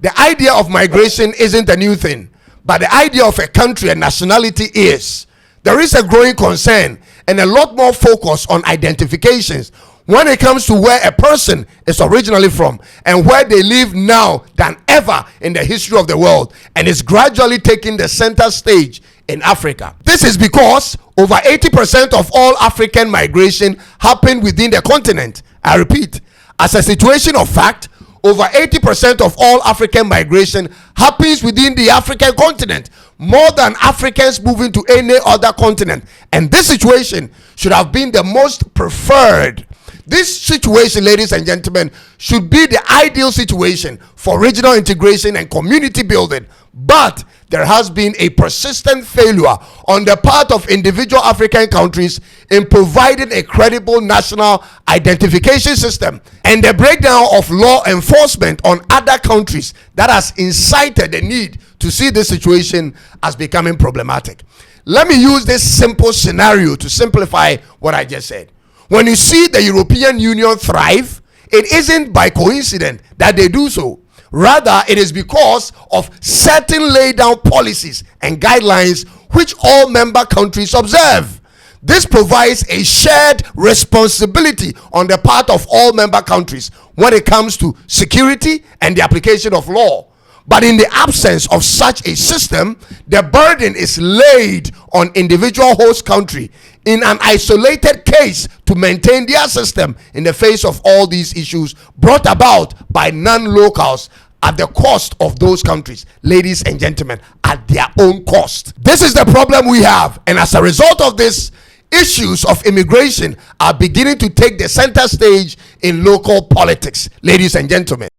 The idea of migration isn't a new thing, but the idea of a country and nationality is. There is a growing concern and a lot more focus on identifications when it comes to where a person is originally from and where they live now than ever in the history of the world, and is gradually taking the center stage in Africa. This is because over 80% of all African migration happened within the continent. I repeat, as a situation of fact, over 80% of all African migration happens within the African continent, more than Africans moving to any other continent. And this situation should have been the most preferred. This situation, ladies and gentlemen, should be the ideal situation for regional integration and community building. But there has been a persistent failure on the part of individual African countries in providing a credible national identification system, and the breakdown of law enforcement on other countries that has incited the need to see this situation as becoming problematic. Let me use this simple scenario to simplify what I just said. When you see the European Union thrive, it isn't by coincidence that they do so. Rather, it is because of certain laid down policies and guidelines which all member countries observe. This provides a shared responsibility on the part of all member countries when it comes to security and the application of law. But in the absence of such a system, the burden is laid on individual host country in an isolated case to maintain their system in the face of all these issues brought about by non-locals at the cost of those countries, ladies and gentlemen, at their own cost. This is the problem we have, and as a result of this, issues of immigration are beginning to take the center stage in local politics, ladies and gentlemen.